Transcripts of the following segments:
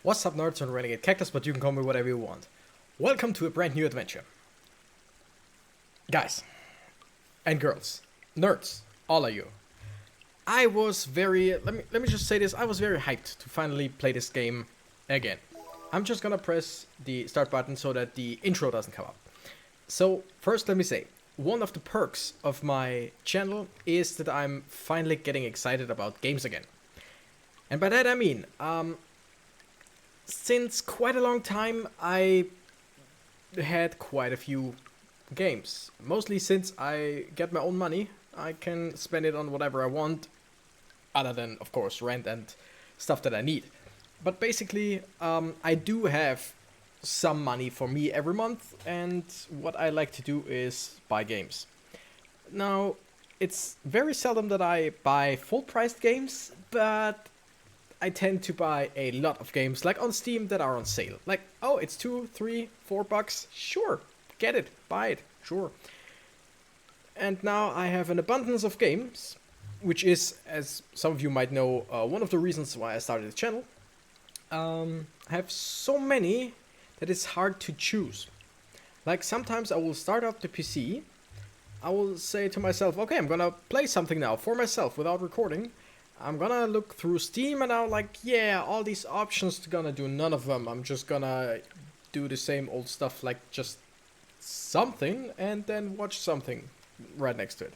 What's up, nerds and Renegade Cactus, but you can call me whatever you want. Welcome to a brand new adventure. Guys and girls, nerds, all of you. I was very, let me just say this, I was very hyped to finally play this game again. I'm just gonna press the start button so that the intro doesn't come up. So first let me say, one of the perks of my channel is that I'm finally getting excited about games again. And by that I mean, since quite a long time I had quite a few games. Mostly since I get my own money, I can spend it on whatever I want, other than, of course, rent and stuff that I need. But basically, I do have some money for me every month, and what I like to do is buy games. Now, it's very seldom that I buy full-priced games, but I tend to buy a lot of games, like on Steam, that are on sale. Like, oh, it's $2, $3, $4, sure, get it, buy it, sure. And now I have an abundance of games, which is, as some of you might know, one of the reasons why I started the channel. I have so many that it's hard to choose. Like, sometimes I will start up the PC, I will say to myself, okay, I'm gonna play something now for myself without recording. I'm gonna look through Steam and I'm like, yeah, all these options, gonna do none of them. I'm just gonna do the same old stuff, like just something, and then watch something right next to it.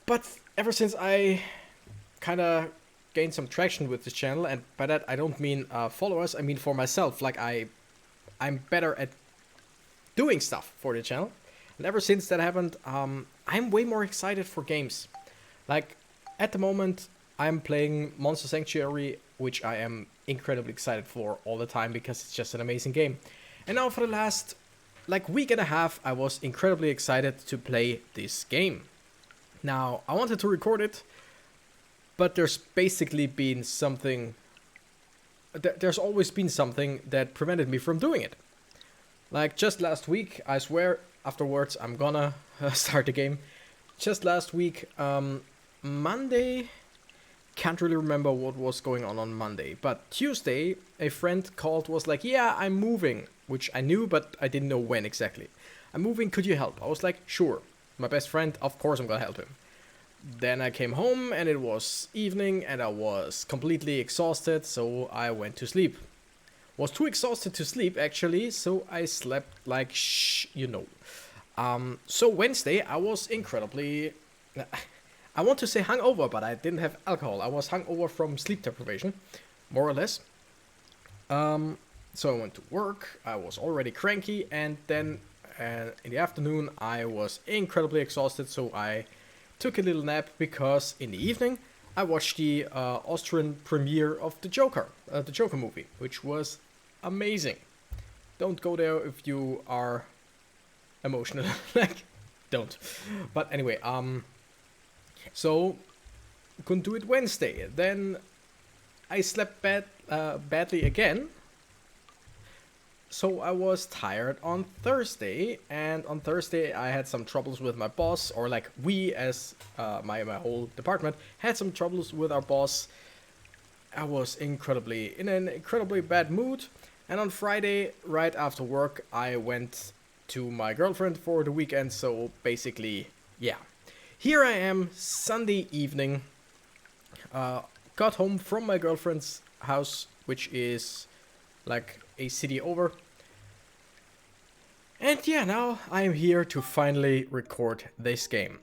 But ever since I kind of gained some traction with this channel, and by that I don't mean followers, I mean for myself, like I'm better at doing stuff for the channel. And ever since that happened, I'm way more excited for games. Like, at the moment, I'm playing Monster Sanctuary, which I am incredibly excited for all the time because it's just an amazing game. And now for the last, like, week and a half, I was incredibly excited to play this game. Now, I wanted to record it, but there's basically been something, there's always been something that prevented me from doing it. Like, just last week, I swear, afterwards, I'm gonna start the game. Just last week, Monday, can't really remember what was going on Monday, but Tuesday a friend called, was like, yeah, I'm moving, which I knew, but I didn't know when exactly. I'm moving, could you help? I was like, sure, my best friend, of course I'm gonna help him. Then I came home and it was evening and I was completely exhausted, so I went to sleep. Was too exhausted to sleep actually, so I slept like you know. So Wednesday I was incredibly, I want to say hungover, but I didn't have alcohol. I was hungover from sleep deprivation, more or less. So I went to work, I was already cranky, and then in the afternoon I was incredibly exhausted, so I took a little nap because in the evening I watched the Austrian premiere of the Joker movie, which was amazing. Don't go there if you are emotional, like, don't. But anyway, so, couldn't do it Wednesday. Then I slept badly again. So I was tired on Thursday, and on Thursday I had some troubles with my boss, or like we as my whole department had some troubles with our boss. I was in an incredibly bad mood, and on Friday, right after work, I went to my girlfriend for the weekend, so basically, yeah. Here I am, Sunday evening, got home from my girlfriend's house, which is like a city over. And yeah, now I am here to finally record this game.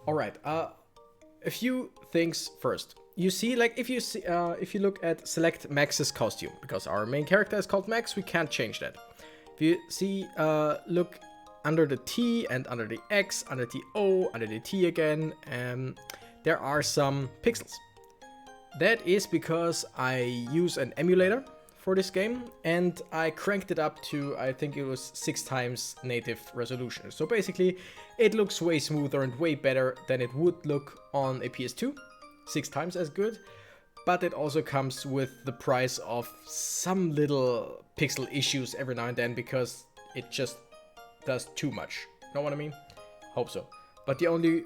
Alright, a few things first. You see, like, if you look at select Max's costume, because our main character is called Max, we can't change that. If you see, look under the T and under the X, under the O, under the T again, there are some pixels. That is because I use an emulator for this game, and I cranked it up to, I think it was 6 times native resolution. So basically, it looks way smoother and way better than it would look on a PS2. 6 times as good, but it also comes with the price of some little pixel issues every now and then, because it just does too much. Know what I mean? Hope so. But the only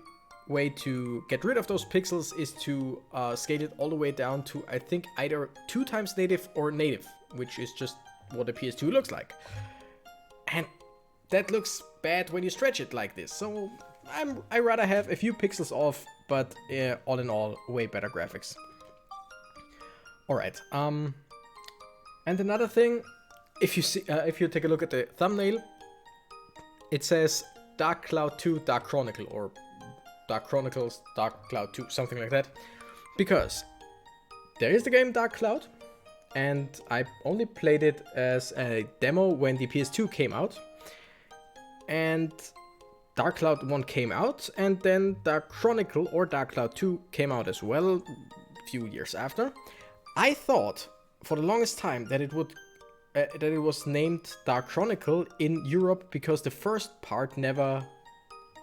way to get rid of those pixels is to scale it all the way down to, I think, either 2 times native or native, which is just what the PS2 looks like. And that looks bad when you stretch it like this, so I rather have a few pixels off, but all in all, way better graphics. Alright, and another thing, if you take a look at the thumbnail, it says Dark Cloud 2 Dark Chronicle, or Dark Chronicles Dark Cloud 2, something like that. Because there is the game Dark Cloud, and I only played it as a demo when the PS2 came out. And Dark Cloud 1 came out, and then Dark Chronicle or Dark Cloud 2 came out as well, a few years after. I thought for the longest time that it was named Dark Chronicle in Europe because the first part never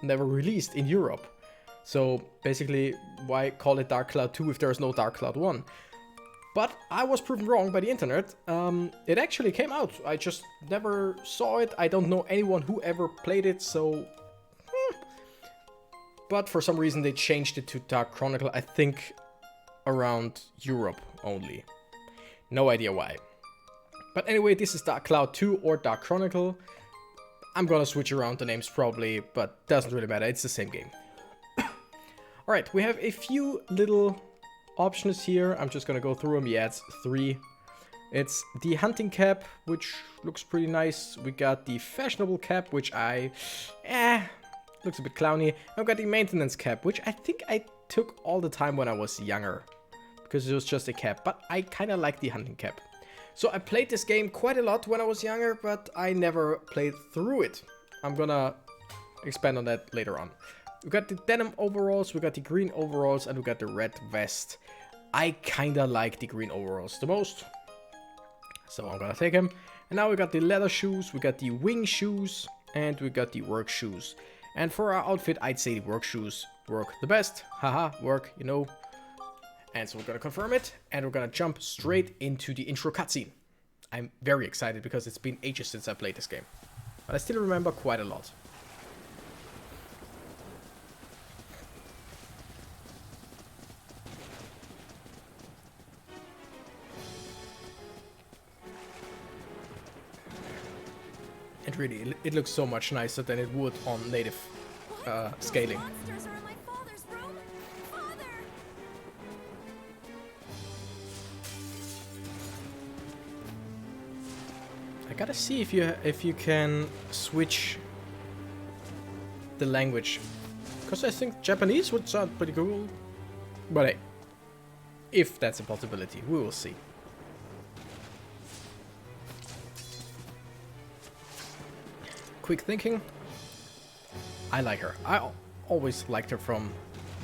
released in Europe. So basically, why call it Dark Cloud 2 if there is no Dark Cloud 1? But I was proven wrong by the internet. It actually came out. I just never saw it. I don't know anyone who ever played it, so... But for some reason they changed it to Dark Chronicle, I think around Europe only. No idea why. But anyway, this is Dark Cloud 2 or Dark Chronicle. I'm gonna switch around the names probably, but doesn't really matter, it's the same game. Alright, we have a few little options here. I'm just gonna go through them. Yeah, it's 3. It's the hunting cap, which looks pretty nice. We got the fashionable cap, which looks a bit clowny. I've got the maintenance cap, which I think I took all the time when I was younger, because it was just a cap, but I kind of like the hunting cap. So I played this game quite a lot when I was younger, but I never played through it. I'm gonna expand on that later on. We got the denim overalls, we got the green overalls, and we got the red vest. I kinda like the green overalls the most, so I'm gonna take them. And now we got the leather shoes, we got the wing shoes, and we got the work shoes. And for our outfit, I'd say the work shoes work the best. Haha, work, you know. And so we're gonna confirm it, and we're gonna jump straight into the intro cutscene. I'm very excited because it's been ages since I played this game, but I still remember quite a lot. And really, it looks so much nicer than it would on native scaling. Monsters are in my father's room. Father! I gotta see if you can switch the language, because I think Japanese would sound pretty cool. But hey, if that's a possibility, we will see. Quick thinking. I like her. I always liked her from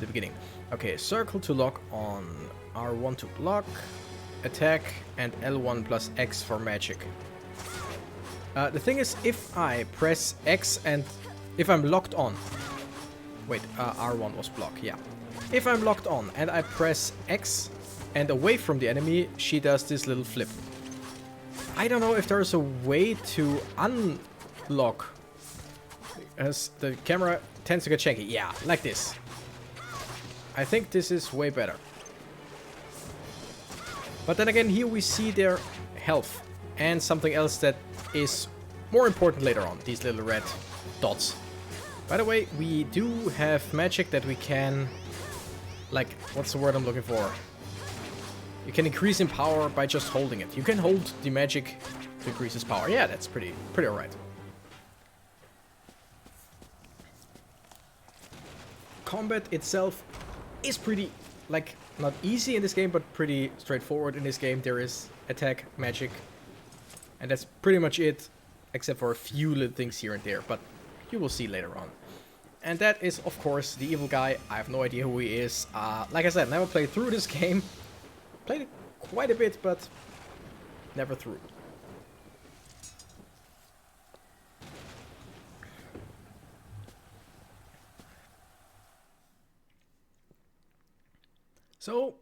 the beginning. Okay, circle to lock on, R1 to block, attack, and L1 plus X for magic. The thing is, if I press X and if I'm locked on... Wait, R1 was block, yeah. If I'm locked on and I press X and away from the enemy, she does this little flip. I don't know if there's a way to unlock, as the camera tends to get shaky. Yeah, like this. I think this is way better. But then again, here we see their health and something else that is more important later on, these little red dots. By the way, we do have magic that we can, like, what's the word I'm looking for? You can increase in power by just holding it. You can hold the magic to increase its power. Yeah, that's pretty alright. Combat itself is pretty, like, not easy in this game, but pretty straightforward in this game. There is attack, magic, and that's pretty much it, except for a few little things here and there, but you will see later on. And that is, of course, the evil guy. I have no idea who he is. Like I said, never played through this game. Played it quite a bit, but never through. So,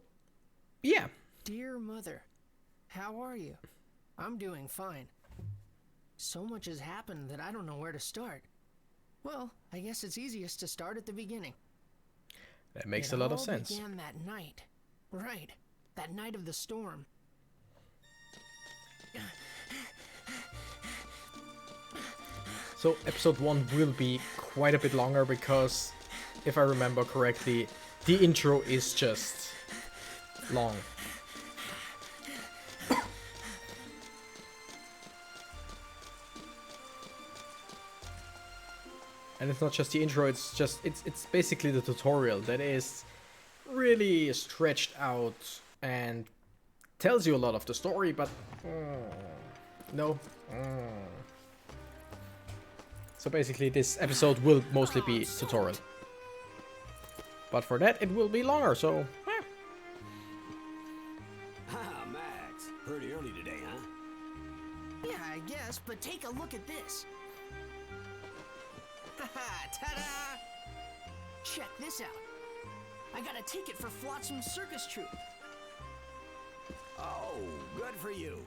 yeah. Dear Mother, how are you? I'm doing fine. So much has happened that I don't know where to start. Well, I guess it's easiest to start at the beginning. That makes It a lot of all sense. began that night. Right. That night of the storm. So episode 1 will be quite a bit longer because, if I remember correctly, the intro is just long. And it's not just the intro, it's basically the tutorial that is really stretched out and tells you a lot of the story, but no. So basically this episode will mostly be tutorial. But for that it will be longer, so Ah, Max. Pretty early today, huh? Yeah, I guess, but take a look at this. Haha, ta-da! Check this out. I got a ticket for Flotsam's circus troupe. Oh, good for you.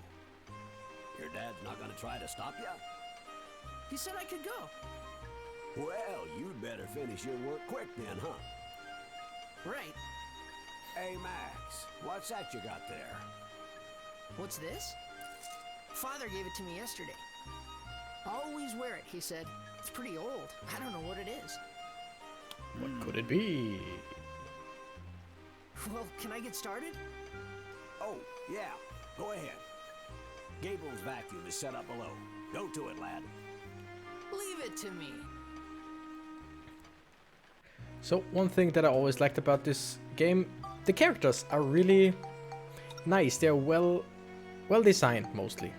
Your dad's not gonna try to stop you? He said I could go. Well, you'd better finish your work quick then, huh? Right. Hey, Max, what's that you got there? What's this? Father gave it to me yesterday. Always wear it, he said. It's pretty old. I don't know what it is. what could it be? Well, can I get started? Oh, yeah, go ahead. Gable's vacuum is set up below. Go to it, lad. Leave it to me. So one thing that I always liked about this game, the characters are really nice. They're well designed mostly.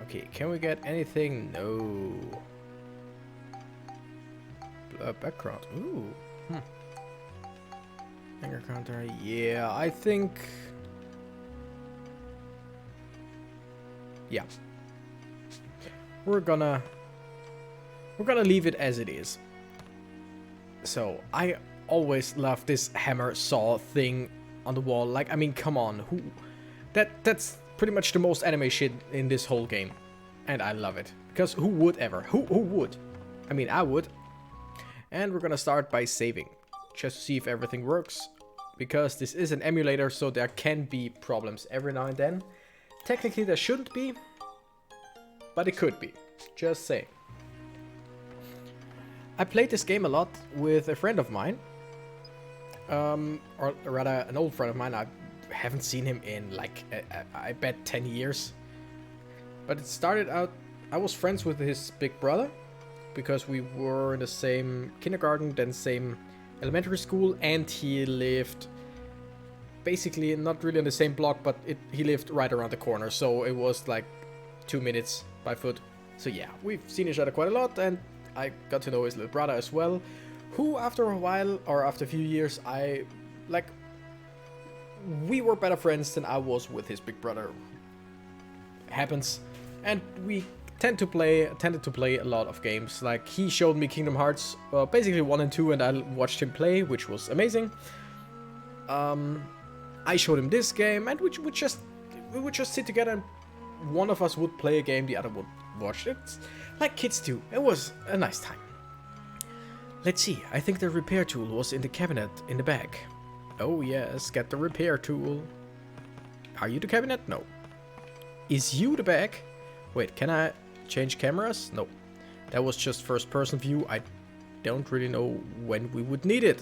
Okay, can we get anything? No. Background. Ooh. Anger counter. Yeah, I think. Yeah. We're gonna leave it as it is. So I always love this hammer saw thing on the wall. Like, I mean, come on, that's pretty much the most anime shit in this whole game, and I love it because who would ever? Who would? I mean, I would. And we're gonna start by saving, just to see if everything works, because this is an emulator, so there can be problems every now and then. Technically, there shouldn't be, but it could be. Just saying. I played this game a lot with a friend of mine, or rather an old friend of mine. I haven't seen him in like, I bet 10 years. But it started out, I was friends with his big brother, because we were in the same kindergarten, then same elementary school, and he lived basically not really on the same block, but he lived right around the corner, so it was like 2 minutes by foot. So yeah, we've seen each other quite a lot, and I got to know his little brother as well, who after a while, or after a few years, we were better friends than I was with his big brother. Happens. And we tended to play a lot of games. Like, he showed me Kingdom Hearts, basically 1 and 2, and I watched him play, which was amazing. I showed him this game, and we would just sit together, and one of us would play a game, the other would watch it. Like kids do. It was a nice time. Let's see, I think the repair tool was in the cabinet in the back. Oh yes, get the repair tool. Are you the cabinet? No. Is you the back? Wait, can I change cameras? No. That was just first person view. I don't really know when we would need it.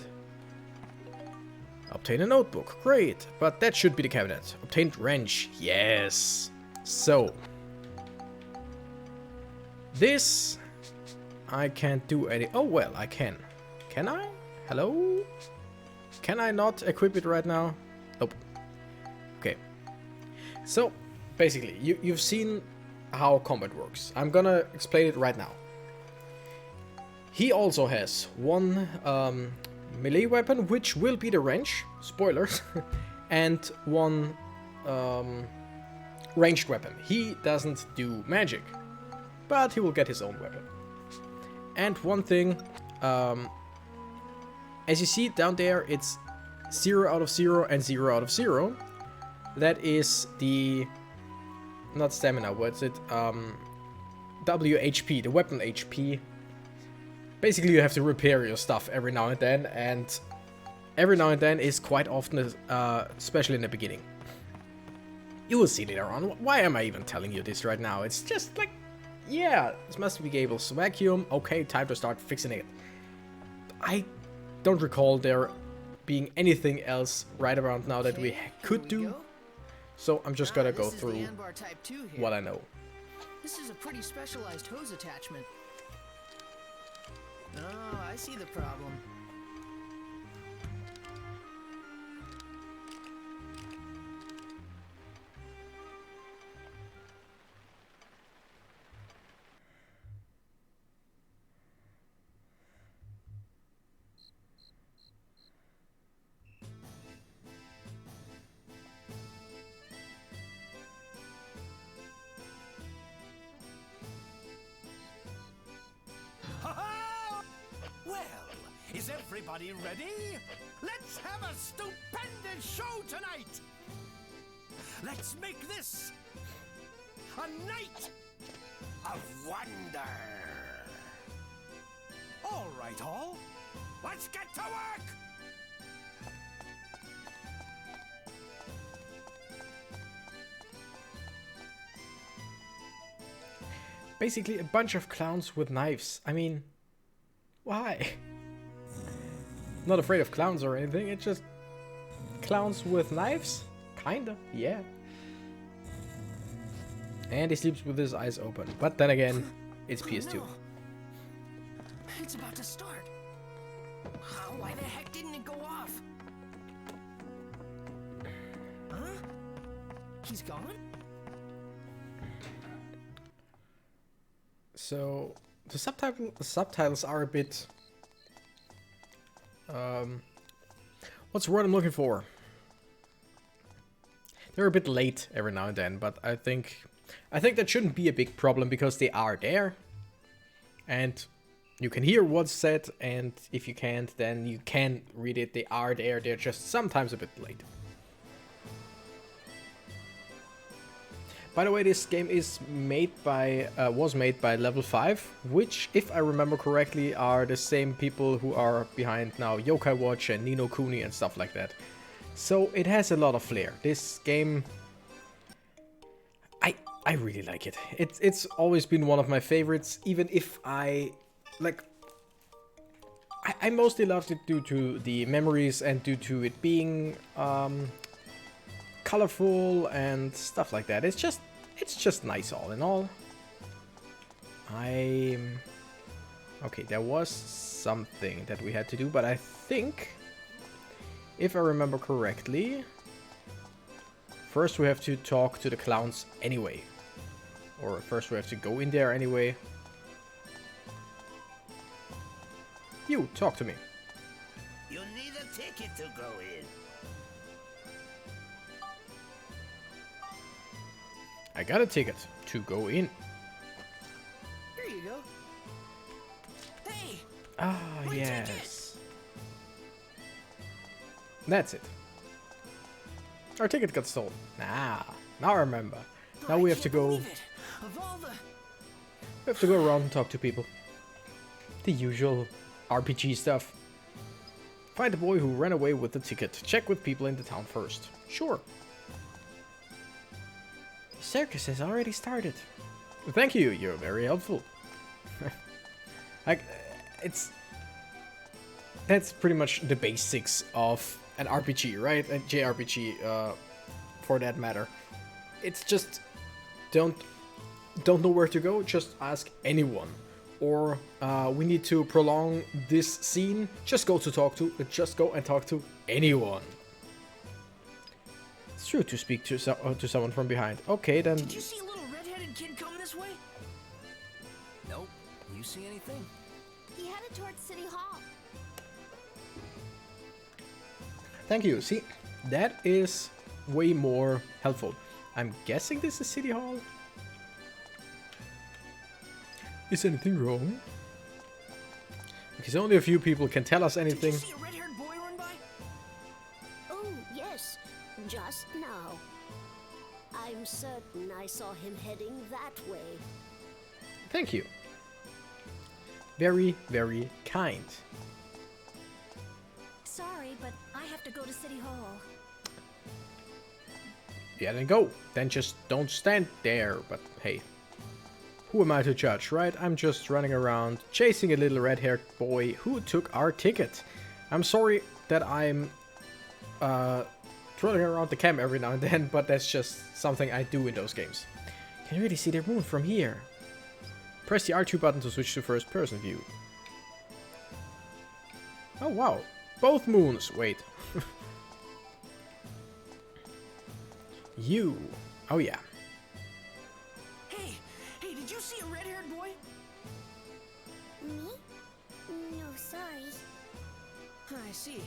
Obtain a notebook. Great. But that should be the cabinet. Obtained wrench. Yes. So. This. I can't do any. Oh, well, I can. Can I? Hello? Can I not equip it right now? Nope. Okay. So, basically, you've seen how combat works. I'm gonna explain it right now. He also has one melee weapon, which will be the wrench, spoilers, and one ranged weapon. He doesn't do magic, but he will get his own weapon. And one thing, as you see down there, it's 0 out of 0 and 0 out of 0. That is the, not stamina, what's it, WHP, the weapon HP. basically you have to repair your stuff every now and then, and every now and then is quite often, especially in the beginning. You will see later on. Why am I even telling you this right now? It's just like, yeah, this must be Gable's vacuum. Okay, time to start fixing it. I don't recall there being anything else right around now that we could do. So I'm just gonna go through what I know. This is a pretty specialized hose attachment. Oh, I see the problem. Well, is everybody ready? Let's have a stupendous show tonight! Let's make this a night of wonder! All right, all. Let's get to work! Basically a bunch of clowns with knives. I mean, why? Not afraid of clowns or anything, it's just clowns with knives? Kinda, yeah. And he sleeps with his eyes open. But then again, it's PS2. No. It's about to start. Why the heck didn't it go off? Huh? He's gone? So the subtitles are a bit what's the word I'm looking for? They're a bit late every now and then, but I think that shouldn't be a big problem because they are there and you can hear what's said, and if you can't, then you can read it. They are there, they're just sometimes a bit late. By the way, this game is made by, was made by Level 5, which, if I remember correctly, are the same people who are behind now Yokai Watch and Ni no Kuni and stuff like that. So it has a lot of flair. This game, I really like it. It's always been one of my favorites, even if I mostly loved it due to the memories and due to it being colorful and stuff like that. It's just nice all in all. Okay, there was something that we had to do, but I think, if I remember correctly, first we have to talk to the clowns anyway. Or first we have to go in there anyway. You, talk to me. You need a ticket to go in. I got a ticket to go in. Here you go. Hey! Ah, My yes. ticket. That's it. Our ticket got stolen. Now I remember. Now we have to go. Of all the... We have to go around and talk to people. The usual RPG stuff. Find the boy who ran away with the ticket. Check with people in the town first. Sure. The circus has already started. Thank you. You're very helpful. That's pretty much the basics of an RPG, right? A JRPG, for that matter. It's just don't know where to go. Just ask anyone. Or we need to prolong this scene. Just go and talk to anyone. It's true to speak to someone from behind. Okay, then. Did you see a little red-headed kid coming this way? Nope. You see anything? He headed towards City Hall. Thank you. See, that is way more helpful. I'm guessing this is City Hall. Is anything wrong? Because only a few people can tell us anything. Did you see a red-haired boy run by? Oh, yes. Just now. I'm certain I saw him heading that way. Thank you. Very, very kind. Sorry, but I have to go to City Hall. Yeah, then go. Then just don't stand there. But hey, who am I to judge, right? I'm just running around chasing a little red-haired boy who took our ticket. I'm sorry that I'm twirling around the cam every now and then, but that's just something I do in those games. Can you really see the moon from here? Press the R2 button to switch to first-person view. Oh wow, both moons. Wait. You. Oh yeah. Hey, did you see a red-haired boy? Me? No, sorry. I see.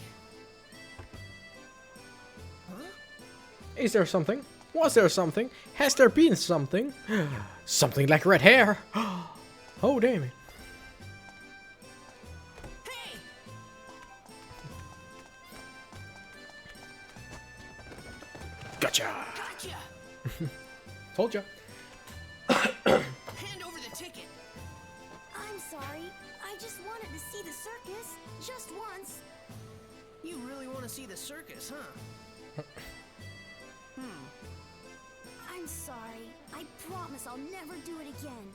Huh? Is there something? Was there something? Has there been something? Something like red hair. Oh damn it. Hey! Gotcha. Gotcha! Told ya. Hand over the ticket. I'm sorry. I just wanted to see the circus. Just once. You really want to see the circus, huh? I'm sorry. I promise I'll never do it again.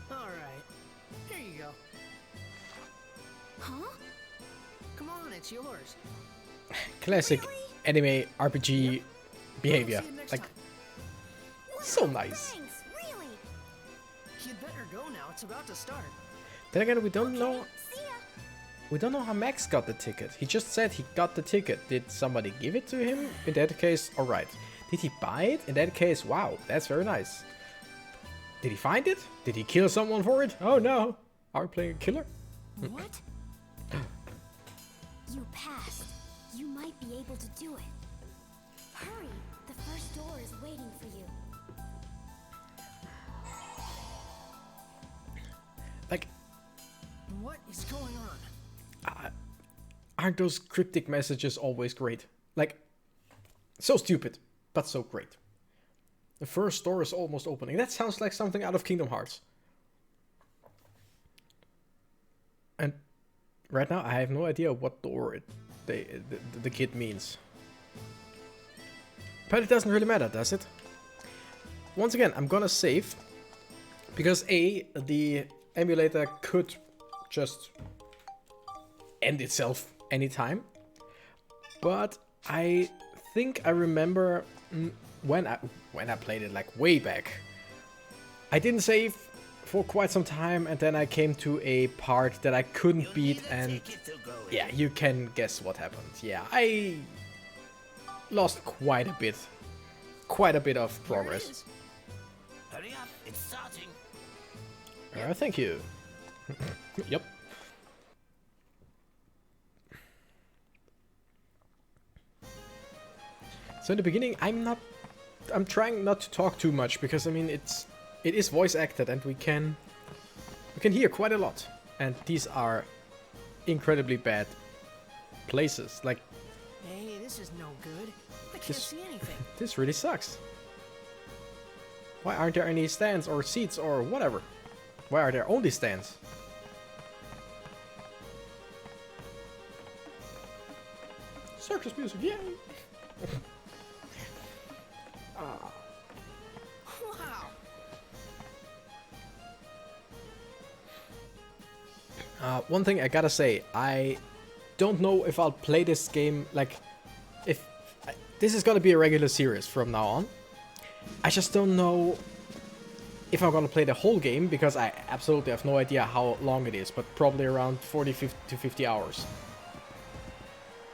All right. Here you go. Huh? Come on, it's yours. Classic anime RPG behavior. I'll see you next Like, time. so nice. Thanks, really. You'd better go now. It's about to start. Then again, we don't know. See ya. We don't know how Max got the ticket. He just said he got the ticket. Did somebody give it to him? In that case, alright. Did he buy it? In that case, wow, that's very nice. Did he find it? Did he kill someone for it? Oh no. Are we playing a killer? What? You passed. You might be able to do it. Hurry. The first door is waiting for you. Like, What is going on? aren't those cryptic messages always great? Like, so stupid, but so great. The first door is almost opening. That sounds like something out of Kingdom Hearts. And right now, I have no idea what door the kid means. But it doesn't really matter, does it? Once again, I'm gonna save. Because A, the emulator could just end itself anytime. But I think I remember when I played it, like way back. I didn't save for quite some time, and then I came to a part that I couldn't beat, and yeah, you can guess what happened. Yeah, I lost quite a bit of progress. Hurry up, it's starting. Thank you. Yep. So in the beginning, I'm trying not to talk too much, because I mean it is voice acted, and we can hear quite a lot, and these are incredibly bad places. Like, Hey, this is no good. I can't This- see anything. this really sucks. Why aren't there any stands or seats or whatever? Why are there only stands? Circus music, yay! Wow. One thing I gotta say, I don't know if I'll play this game, like, if this is gonna be a regular series from now on. I just don't know if I'm gonna play the whole game, because I absolutely have no idea how long it is, but probably around 40 to 50 hours.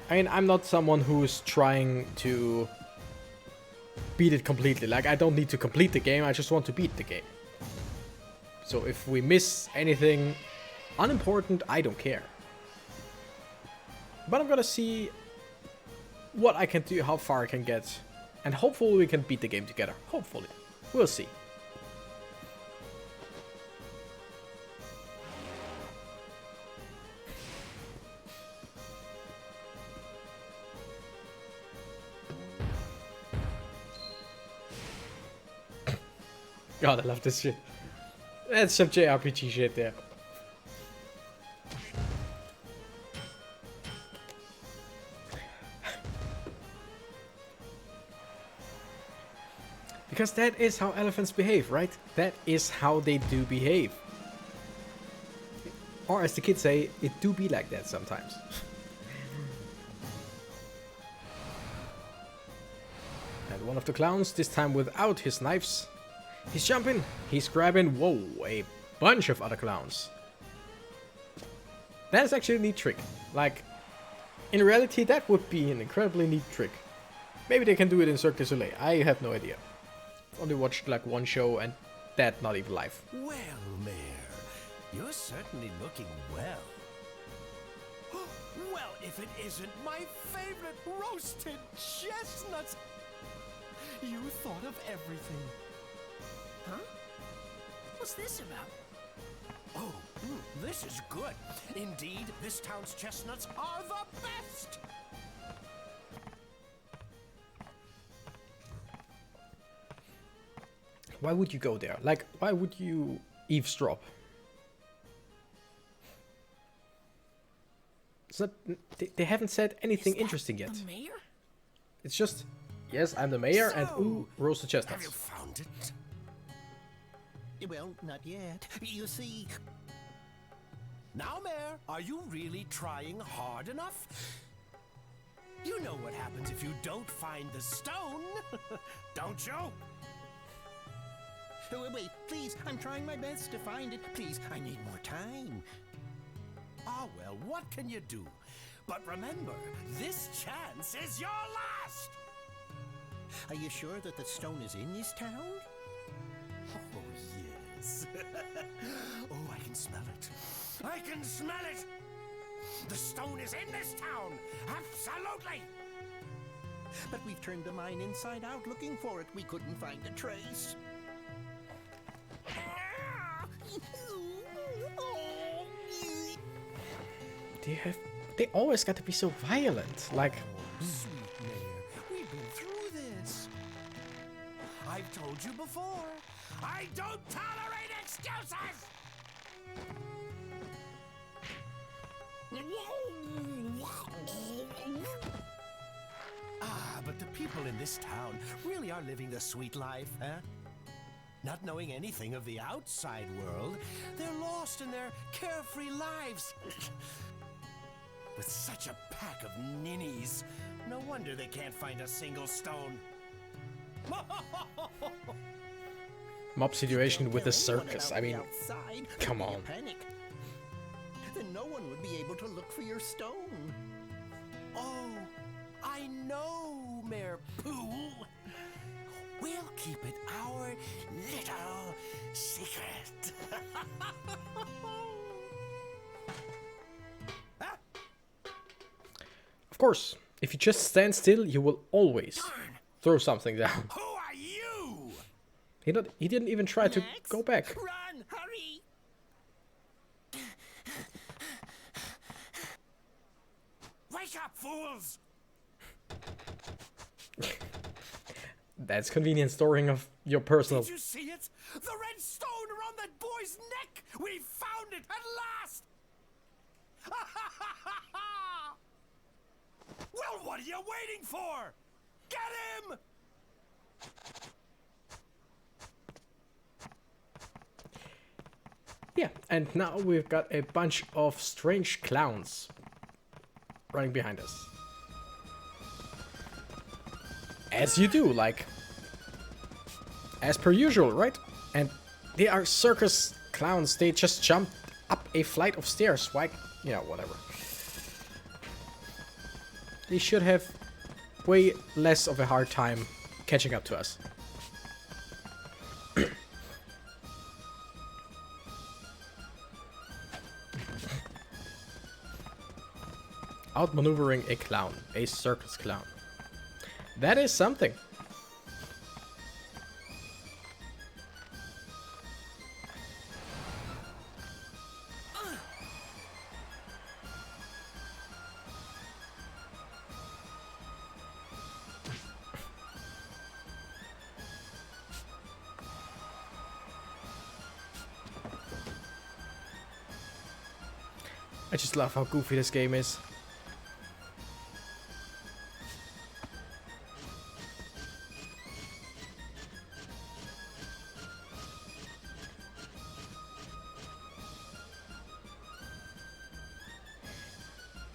I mean, I'm not someone who's trying to beat it completely. Like, I don't need to complete the game, I just want to beat the game. So if we miss anything unimportant, I don't care. But I'm gonna see what I can do, how far I can get, and hopefully we can beat the game together. Hopefully. We'll see. God, I love this shit. That's some JRPG shit there. Because that is how elephants behave, right? That is how they do behave. Or as the kids say, it do be like that sometimes. And one of the clowns, this time without his knives. He's jumping, he's grabbing, whoa, a bunch of other clowns. That is actually a neat trick. Like, in reality, that would be an incredibly neat trick. Maybe they can do it in Cirque du Soleil, I have no idea. Only watched like one show and that not even live. Well, Mayor, you're certainly looking well. Well, if it isn't my favorite roasted chestnuts. You thought of everything. Huh? What's this about? Oh, this is good. Indeed, this town's chestnuts are the best. Why would you go there? Like, why would you eavesdrop? It's not. They haven't said anything interesting yet. The mayor? It's just, yes, I'm the mayor, and ooh, roasted Have chestnuts. you found it? Well, not yet. You see... Now, Mayor, are you really trying hard enough? You know what happens if you don't find the stone, don't you? Wait, please, I'm trying my best to find it. Please, I need more time. Ah, well, what can you do? But remember, this chance is your last! Are you sure that the stone is in this town? Oh, yes. Oh, I can smell it. I can smell it! The stone is in this town! Absolutely! But we've turned the mine inside out looking for it. We couldn't find a trace. They always got to be so violent. Like, Sweet Mayor, we've been through this. I've told you before, I don't tolerate excuses! Ah, but the people in this town really are living the sweet life, huh? Not knowing anything of the outside world, they're lost in their carefree lives. With such a pack of ninnies, no wonder they can't find a single stone. mob situation with the Tell anyone circus. about I the mean, outside. come There'd be a on. Panic. Then no one would be able to look for your stone. Oh, I know, Mayor Pooh. We'll keep it our little secret. Of course, if you just stand still, you will always throw something down. Who are you? He didn't even try to Max? go back. Run, hurry! Wake up, fools! That's convenient storing of your personal. Did you see it? The red stone around that boy's neck! We found it at last! Well, what are you waiting for? Get him! Yeah, and now we've got a bunch of strange clowns running behind us. As you do, like, as per usual, right? And they are circus clowns. They just jumped up a flight of stairs. Why? You know, whatever. They should have way less of a hard time catching up to us. Outmaneuvering a clown, a circus clown. That is something. I just love how goofy this game is.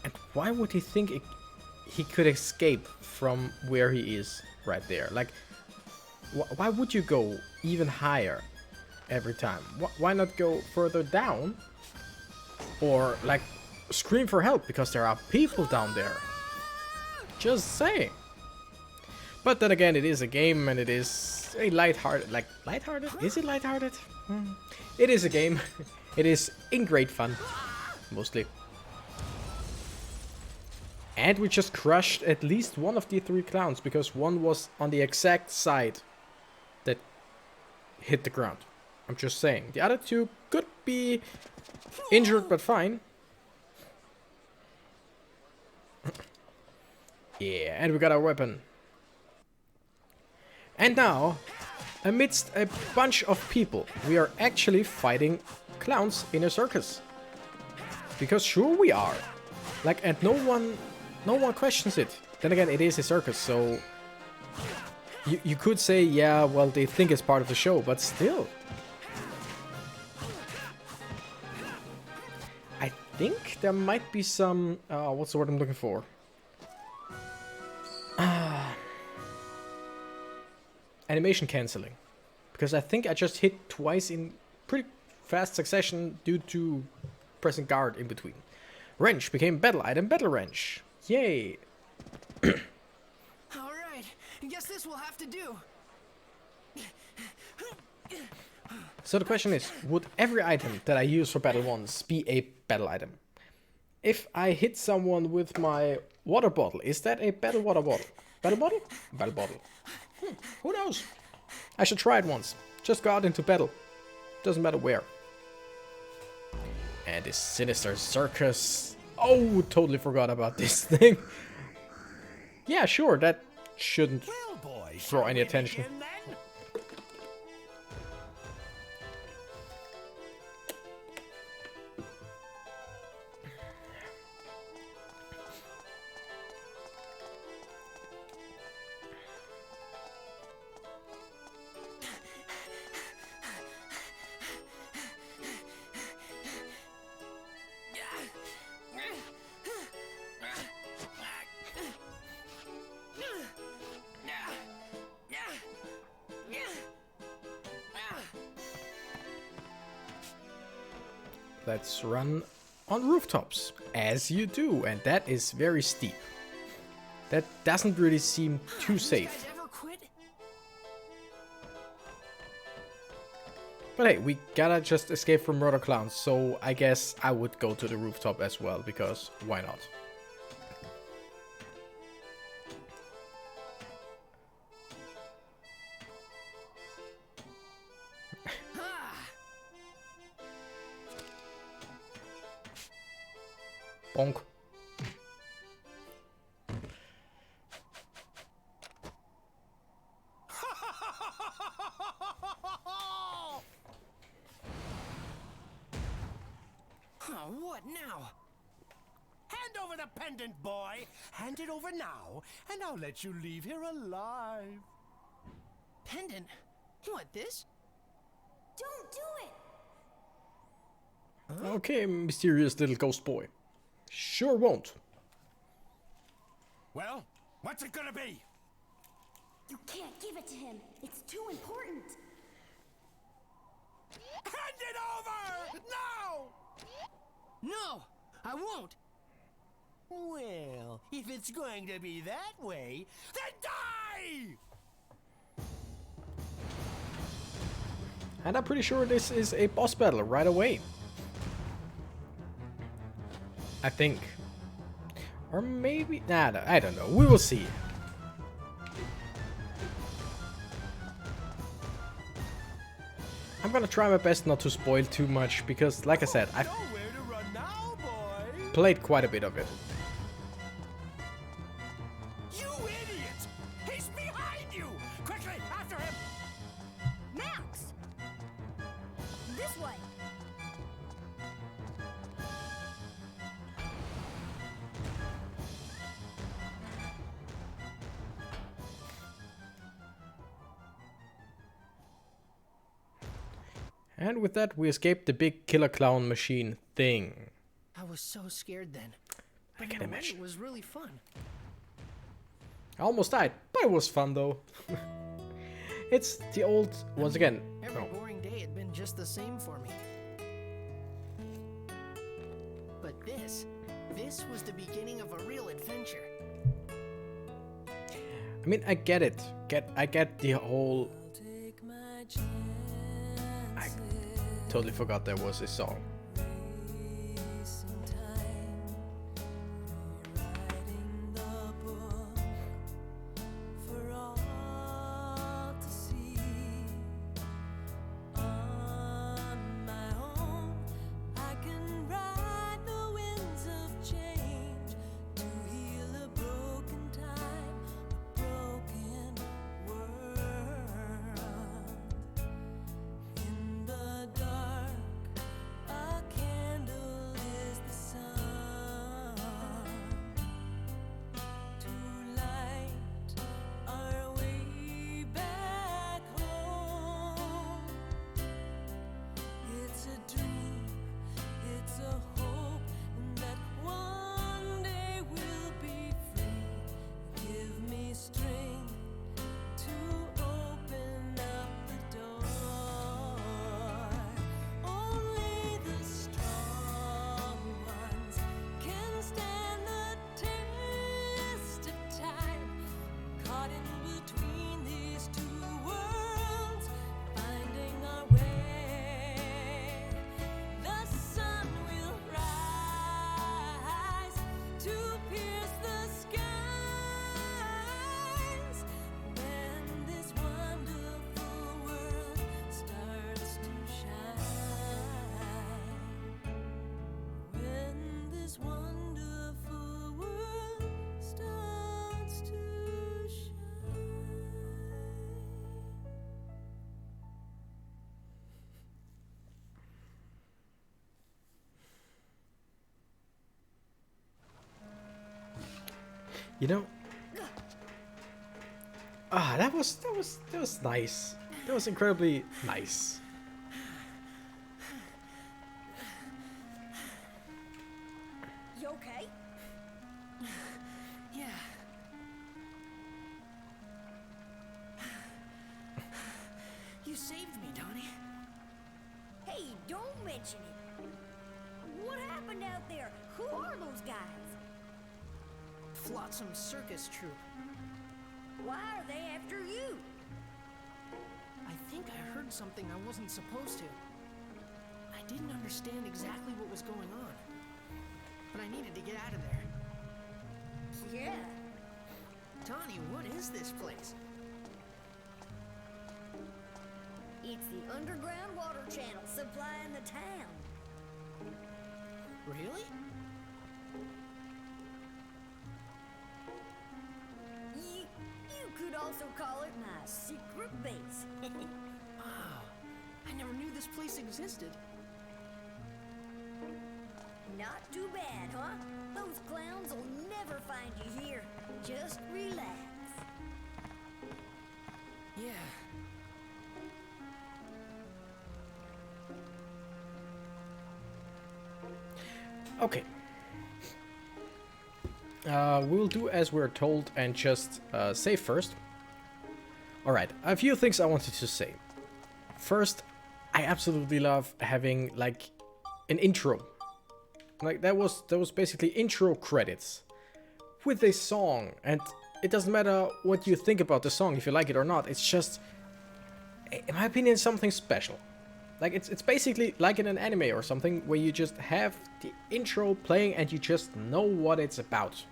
And why would he think he could escape from where he is right there? Like, why would you go even higher every time? Why not go further down? Or, like, scream for help because there are people down there. Just saying. But then again, it is a game and it is a lighthearted... Like, lighthearted? Is it lighthearted? It is a game. It is in great fun. Mostly. And we just crushed at least one of the 3 clowns because one was on the exact side that hit the ground. I'm just saying. The other 2 could be injured but fine. Yeah, and we got our weapon. And now, amidst a bunch of people, we are actually fighting clowns in a circus. Because sure we are. Like, and no one questions it. Then again, it is a circus, so you could say, yeah, well, they think it's part of the show, but still. I think there might be some, what's the word I'm looking for? Animation cancelling. Because I think I just hit twice in pretty fast succession due to pressing guard in between. Wrench became battle item, battle wrench. Yay. Alright, I guess this will have to do. So the question is, would every item that I use for battle once be a battle item? If I hit someone with my water bottle, is that a battle water bottle? Battle bottle? Battle bottle. Who knows? I should try it once. Just go out into battle. Doesn't matter where. And this sinister circus. Oh, totally forgot about this thing. Yeah, sure, that shouldn't draw any attention. Let's run on rooftops, as you do, and that is very steep. That doesn't really seem too safe. Ever quit? But hey, we gotta just escape from murder clowns, so I guess I would go to the rooftop as well, because why not? Bonk. Oh, what now? Hand over the pendant, boy. Hand it over now, and I'll let you leave here alive. Pendant? What, this? Don't do it! Okay, mysterious little ghost boy. Sure won't. Well, what's it gonna be? You can't give it to him. It's too important. Hand it over! Now! No, I won't. Well, if it's going to be that way, then die! And I'm pretty sure this is a boss battle right away. I think. Or maybe... Nah, no, I don't know. We will see. I'm gonna try my best not to spoil too much, because, like I said, I've Nowhere to run now, boy! played quite a bit of it. You idiot! He's behind you! Quickly, after him! Max! This way. And with that, we escaped the big killer clown machine thing. I was so scared then. I But can in a way, imagine. it was really fun. I almost died, but it was fun though. It's the old, once again. Every Oh, boring day had been just the same for me. But this was the beginning of a real adventure. I mean, I get it. I get the whole. I totally forgot there was a song. You know, that was nice. That was incredibly nice. You okay? Yeah. You saved me, Donnie. Hey, don't mention it. What happened out there? Who are those guys? Flotsam Circus Troupe. Why are they after you? I think I heard something I wasn't supposed to. I didn't understand exactly what was going on. But I needed to get out of there. Yeah. Donnie, what is this place? It's the underground water channel supplying the town. Really? You could also call it my secret base. Wow. I never knew this place existed. Not too bad, huh? Those clowns will never find you here. Just relax. Yeah. Okay. We'll do as we're told and just save first. Alright, a few things I wanted to say. First, I absolutely love having like an intro. Like that was basically intro credits with a song, and it doesn't matter what you think about the song, if you like it or not. It's just, in my opinion, something special. Like it's basically like in an anime or something where you just have the intro playing and you just know what it's about.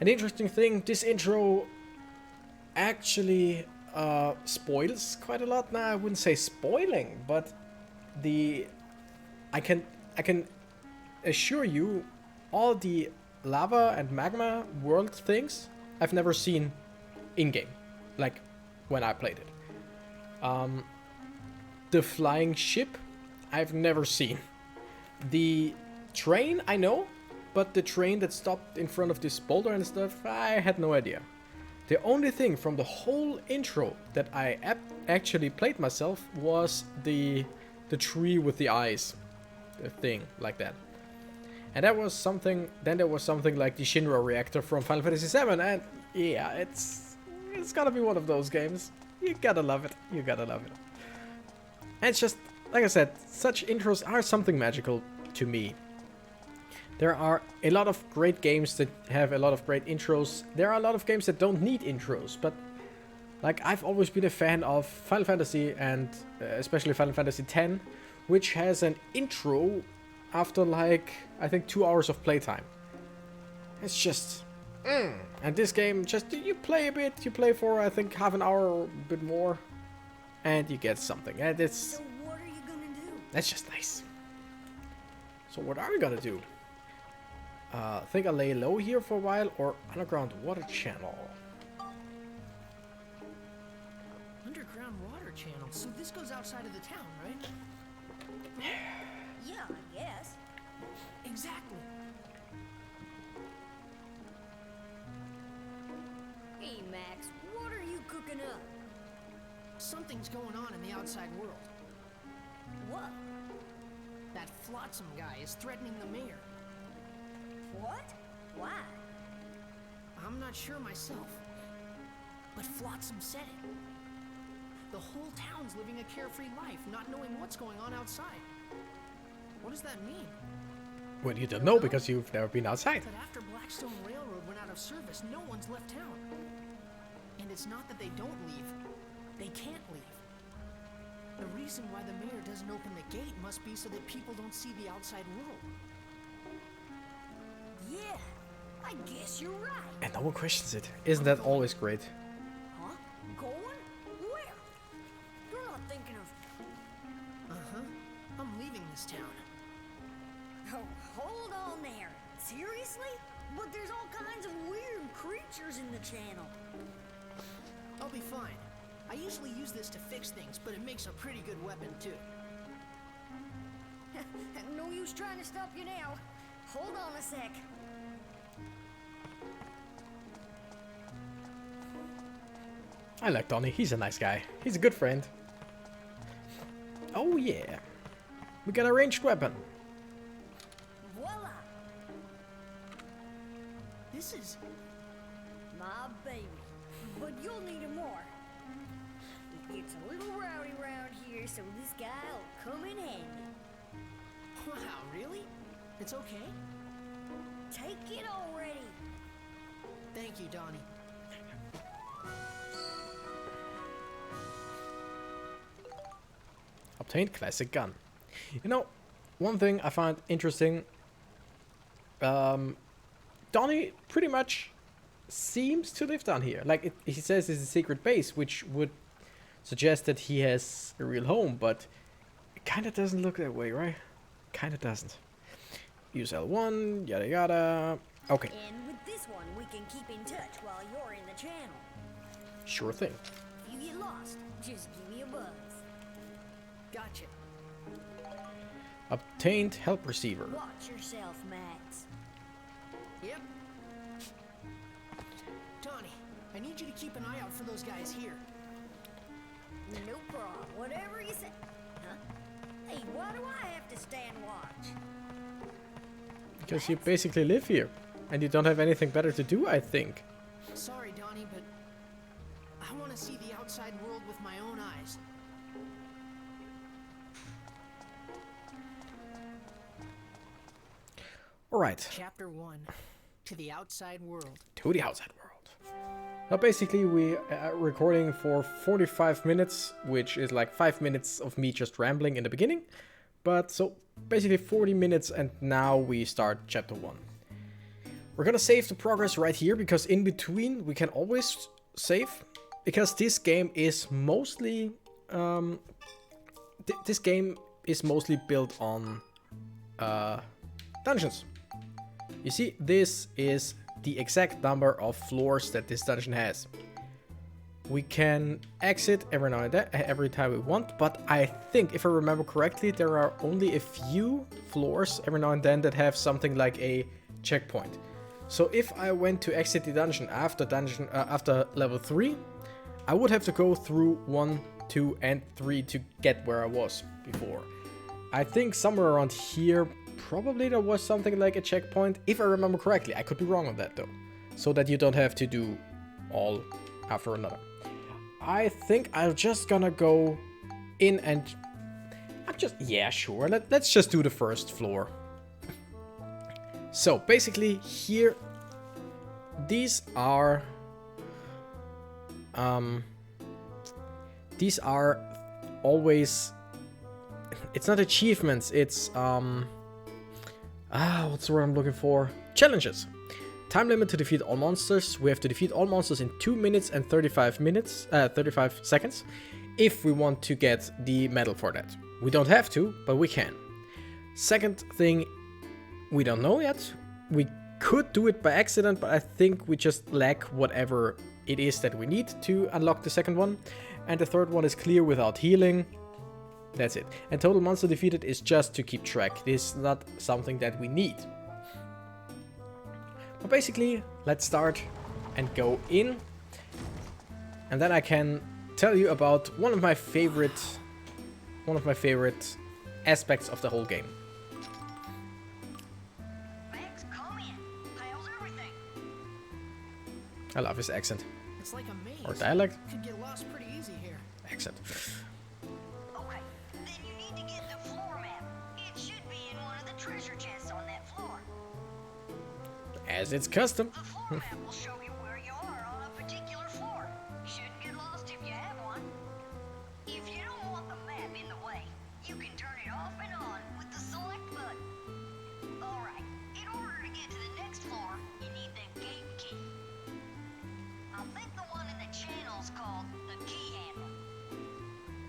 An interesting thing, this intro actually spoils quite a lot. Nah, I wouldn't say spoiling, but I can assure you all the lava and magma world things I've never seen in-game, like when I played it. The flying ship I've never seen. The train I know, but the train that stopped in front of this boulder and stuff, I had no idea. The only thing from the whole intro that I actually played myself was the the tree with the eyes, the thing like that. And that was something. Then there was something like the Shinra reactor from Final Fantasy VII, and yeah, it's gotta be one of those games. You gotta love it. You gotta love it. And it's just like I said, such intros are something magical to me. There are a lot of great games that have a lot of great intros. There are a lot of games that don't need intros, but like I've always been a fan of Final Fantasy and especially Final Fantasy X, which has an intro after like I think 2 hours of playtime. It's just and this game just you play a bit, you play for I think half an hour or a bit more, and you get something, and it's So what are you gonna do? that's just nice. So what are we gonna do? I think I'll lay low here for a while, or underground water channel. Underground water channel. So this goes outside of the town, right? Yeah, I guess. Exactly. Hey, Max, what are you cooking up? Something's going on in the outside world. What? That Flotsam guy is threatening the mayor. What? Why? I'm not sure myself. But Flotsam said it. The whole town's living a carefree life, not knowing what's going on outside. What does that mean? Well, you don't know because you've never been outside. That after Blackstone Railroad went out of service, no one's left town. And it's not that they don't leave. They can't leave. The reason why the mayor doesn't open the gate must be so that people don't see the outside world. Yeah, I guess you're right. And no one questions it. Isn't that always great? Huh? Going? Where? You're not thinking of... Uh-huh. I'm leaving this town. Oh, hold on there. Seriously? But there's all kinds of weird creatures in the channel. I'll be fine. I usually use this to fix things, but it makes a pretty good weapon, too. No use trying to stop you now. Hold on a sec. I like Donnie. He's a nice guy. He's a good friend. Oh yeah. We got a ranged weapon. Voila! This is... My baby. But you'll need it more. It's a little rowdy around here, so this guy'll come in handy. Wow, really? It's okay? Take it already. Thank you, Donnie. Obtained classic gun. You know, one thing I find interesting. Donnie pretty much seems to live down here. Like he says, it's a secret base, which would suggest that he has a real home, but it kind of doesn't look that way, right? Kind of doesn't. Use L1, yada yada. Okay, And with this one, we can keep in touch while you're in the channel. sure thing. If you get lost, just give me a buzz. Gotcha. Obtained help receiver. Watch yourself, Max. Yep. Donnie, I need you to keep an eye out for those guys here. No problem. Whatever you say. Huh? Hey, why do I have to stand watch? Because you basically live here, and you don't have anything better to do, I think. Sorry, Donnie, but I want to see the outside world with my own eyes. Alright, Chapter 1. To the outside world. to the outside world. Now basically we are recording for 45 minutes, which is like 5 minutes of me just rambling in the beginning. But so basically 40 minutes, and now we start chapter 1. We're gonna save the progress right here, because in between we can always save. Because this game is mostly this game is mostly built on dungeons. You see, this is the exact number of floors that this dungeon has. We can exit every now and then, every time we want, but I think, if I remember correctly, there are only a few floors every now and then that have something like a checkpoint. So if I went to exit the dungeon after level 3, I would have to go through 1, 2, and 3 to get where I was before. I think somewhere around here, probably there was something like a checkpoint, if I remember correctly. I could be wrong on that though. So that you don't have to do all after another. I think I'm just gonna go in and... yeah, sure, let's just do the first floor. So, basically, here, these are always... It's not achievements, it's, what's the word I'm looking for? Challenges. Time limit to defeat all monsters. We have to defeat all monsters in 2 minutes and 35 seconds. If we want to get the medal for that. We don't have to, but we can. Second thing, we don't know yet. We could do it by accident, but I think we just lack whatever it is that we need to unlock the second one. And the third one is clear without healing. That's it. And total monster defeated is just to keep track. This is not something that we need. But basically, let's start and go in. And then I can tell you about one of my favorite aspects of the whole game. Max, come in. How's everything? I love his accent. It's like a maze. Or dialect. Could get lost pretty easy here. Accent. Okay, then you need to get the floor map. It should be in one of the treasure chests on that floor. As it's custom. The floor map will show you where you are on a particular floor. You shouldn't get lost if you have one. If you don't want the map in the way, you can turn it off and on with the select button. Alright, in order to get to the next floor, you need the gate key. I think the one in the channel's called the key handle.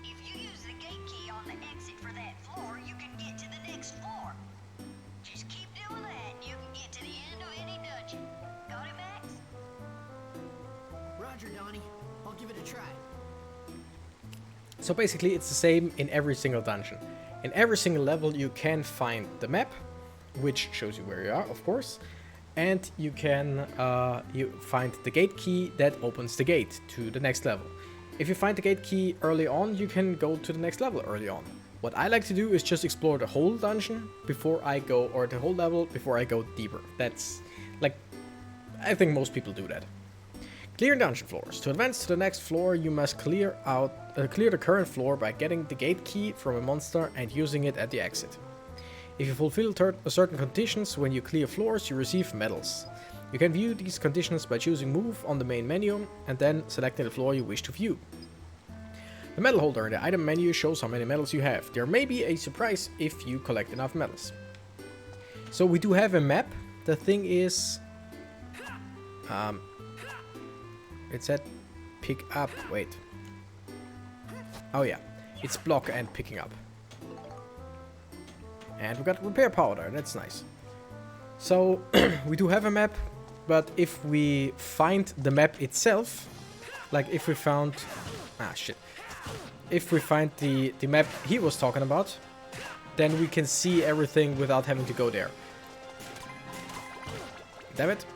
If you use the gate key on the exit for that floor, you can get to the next floor. Just keep doing that and you can get to the end of any dungeon. Got it, Max? Roger, Donnie. I'll give it a try. So basically it's the same in every single dungeon. In every single level you can find the map, which shows you where you are, of course. And you can you find the gate key that opens the gate to the next level. If you find the gate key early on, you can go to the next level early on. What I like to do is just explore the whole dungeon before I go, or the whole level before I go deeper. That's like, I think most people do that. Clear dungeon floors. To advance to the next floor, you must clear the current floor by getting the gate key from a monster and using it at the exit. If you fulfill certain conditions when you clear floors, you receive medals. You can view these conditions by choosing Move on the main menu and then selecting the floor you wish to view. The medal holder in the item menu shows how many medals you have. There may be a surprise if you collect enough medals. So we do have a map. The thing is... it said pick up. Wait. Oh yeah. It's block and picking up. And we got repair powder. That's nice. So we do have a map. But if we find the map itself, like if we found... If we find the map he was talking about, then we can see everything without having to go there. Damn it.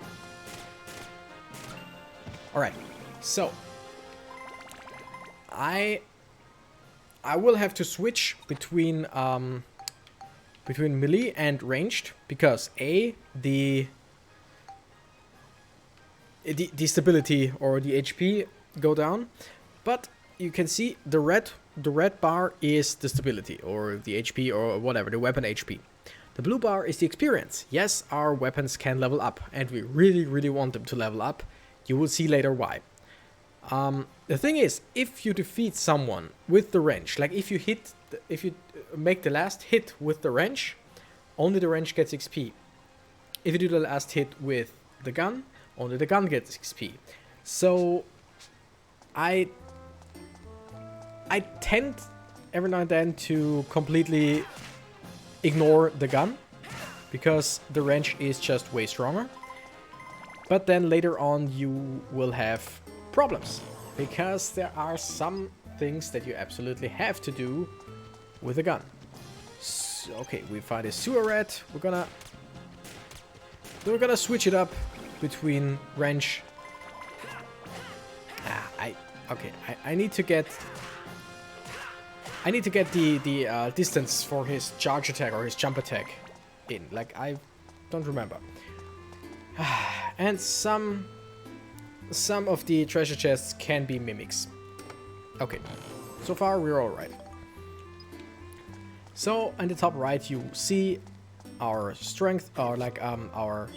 Alright, so I will have to switch between melee and ranged, because the stability or the HP go down, but you can see the red bar is the stability or the HP or whatever, the weapon HP. The blue bar is the experience. Yes, our weapons can level up, and we really want them to level up. You will see later why. The thing is, if you defeat someone with the wrench, like if you make the last hit with the wrench, only the wrench gets XP. If you do the last hit with the gun, only the gun gets XP. So I tend every now and then to completely ignore the gun, because the wrench is just way stronger. But then later on you will have problems, because there are some things that you absolutely have to do with a gun. So, okay, we find a sewer rat. We're gonna switch it up between wrench. I need to get... I need to get the distance for his charge attack or his jump attack in. Like, I don't remember. And some of the treasure chests can be mimics. Okay, so far we're alright. So, on the top right you see our strength, or like our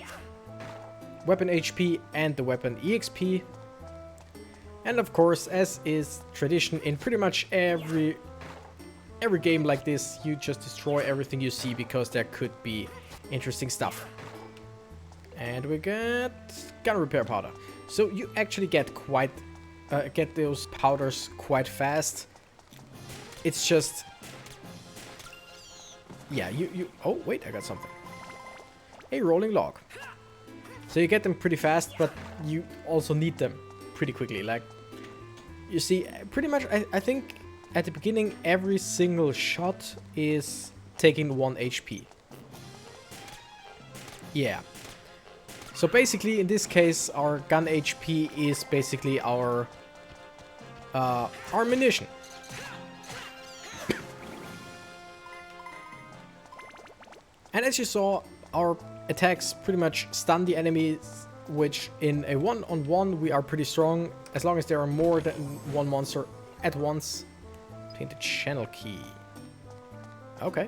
weapon HP and the weapon EXP. And of course, as is tradition in pretty much every game like this, you just destroy everything you see because there could be interesting stuff. And we got gun repair powder. So you actually get get those powders quite fast. It's just, yeah, you oh wait, I got something. A rolling log. So you get them pretty fast, but you also need them pretty quickly. Like, you see, pretty much, I think at the beginning every single shot is taking 1 HP. Yeah. So basically, in this case, our gun HP is basically our munition. And as you saw, our attacks pretty much stun the enemies, which in a one-on-one we are pretty strong, as long as there are more than one monster at once. Paint the channel key. Okay.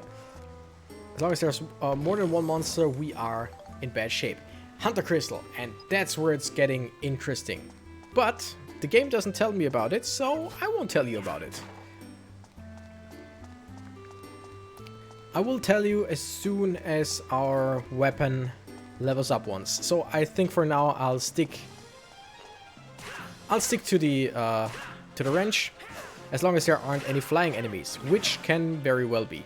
As long as there's more than one monster, we are in bad shape. Hunter Crystal, and that's where it's getting interesting. But the game doesn't tell me about it, so I won't tell you about it. I will tell you as soon as our weapon levels up once. So I think for now I'll stick to the wrench, as long as there aren't any flying enemies, which can very well be.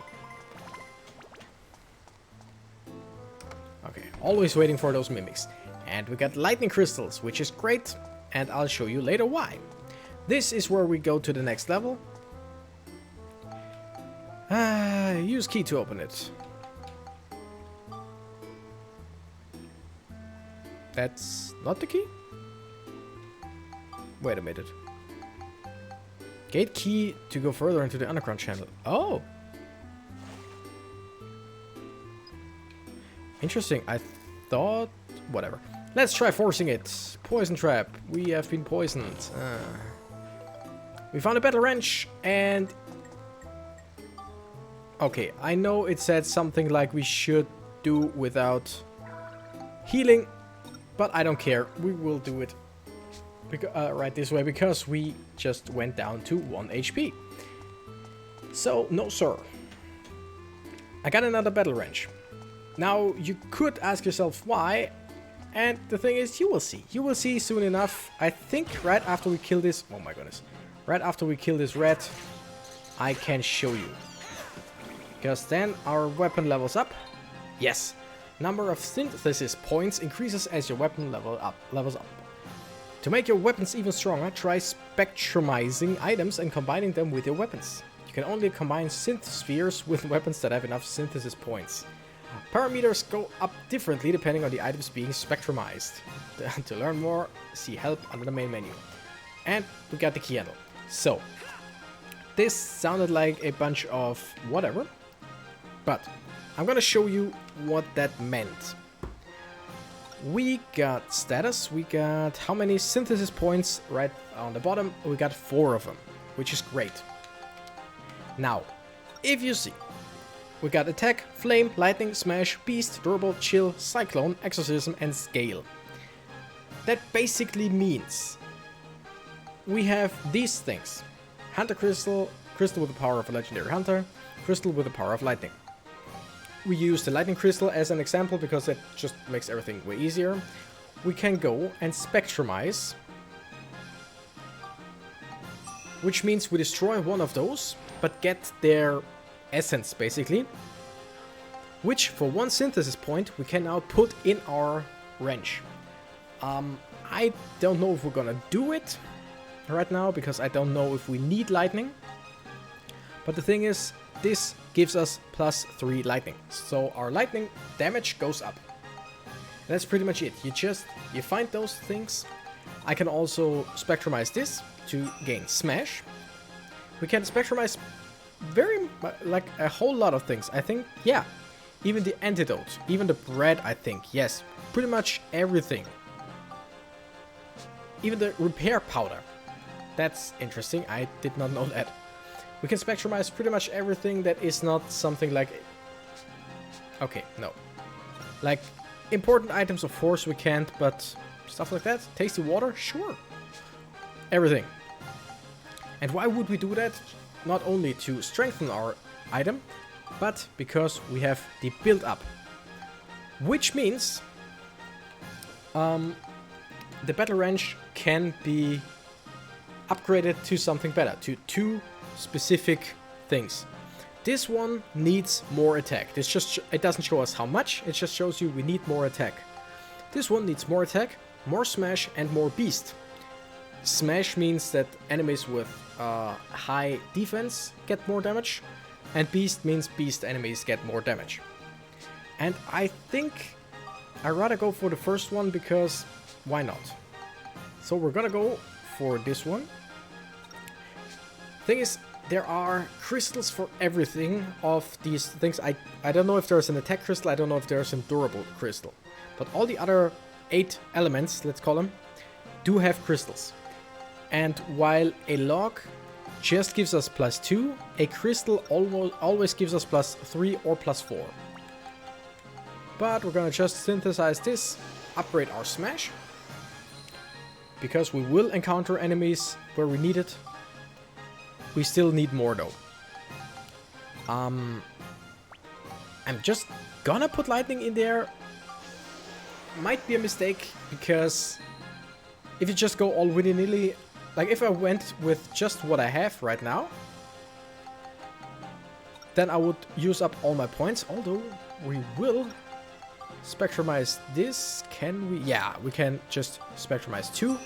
Okay, always waiting for those mimics. And we got lightning crystals, which is great, and I'll show you later why. This is where we go to the next level. Use key to open it. That's not the key? Wait a minute. Gate key to go further into the underground channel. Oh! Interesting. I thought... Whatever. Let's try forcing it. Poison trap. We have been poisoned. We found a battle wrench and... Okay, I know it said something like we should do without healing, but I don't care. We will do it right this way because we just went down to 1 HP. So, no sir. I got another battle wrench. Now, you could ask yourself why, and the thing is, you will see. You will see soon enough. I think right after we kill this... Oh my goodness. Right after we kill this rat, I can show you. Because then our weapon levels up. Yes. Number of synthesis points increases as your weapon levels up. To make your weapons even stronger, try spectrumizing items and combining them with your weapons. You can only combine synth spheres with weapons that have enough synthesis points. Parameters go up differently depending on the items being spectrumized. To learn more, see help under the main menu. And we got the key handle. So, this sounded like a bunch of whatever. But I'm gonna show you what that meant. We got status, we got how many synthesis points right on the bottom. We got 4 of them, which is great. Now, if you see, we got attack, flame, lightning, smash, beast, durable, chill, cyclone, exorcism, and scale. That basically means we have these things. Hunter crystal, crystal with the power of a legendary hunter, crystal with the power of lightning. We use the lightning crystal as an example because it just makes everything way easier. We can go and spectrumize, which means we destroy one of those, but get their essence basically, which for 1 synthesis point we can now put in our wrench. I don't know if we're gonna do it right now because I don't know if we need lightning, but the thing is, this gives us +3 lightning, so our lightning damage goes up. That's pretty much it. You find those things. I can also spectrumize this to gain smash. We can spectrumize like a whole lot of things. I think, yeah, even the antidote, even the bread, I think, yes, pretty much everything. Even the repair powder. That's interesting, I did not know that. We can spectrumize pretty much everything that is not something like... Okay, no. Like, important items, of course, we can't, but stuff like that. Tasty water? Sure. Everything. And why would we do that? Not only to strengthen our item, but because we have the build-up. Which means... the battle wrench can be upgraded to something better, to 2 specific things. This one needs more attack. It doesn't show us how much, it just shows you we need more attack. This one needs more attack, more smash, and more beast. Smash means that enemies with high defense get more damage, and beast means beast enemies get more damage. And I think I'd rather go for the first one because why not? So we're gonna go for this one. Thing is, there are crystals for everything of these things. I don't know if there's an attack crystal, I don't know if there's a durable crystal. But all the other 8 elements, let's call them, do have crystals. And while a log just gives us +2, a crystal always gives us +3 or +4. But we're gonna just synthesize this, upgrade our smash. Because we will encounter enemies where we need it. We still need more though. I'm just gonna put lightning in there. Might be a mistake because if you just go all willy-nilly, like if I went with just what I have right now, then I would use up all my points. Although we will spectrumize this. Can we? Yeah, we can just spectrumize 2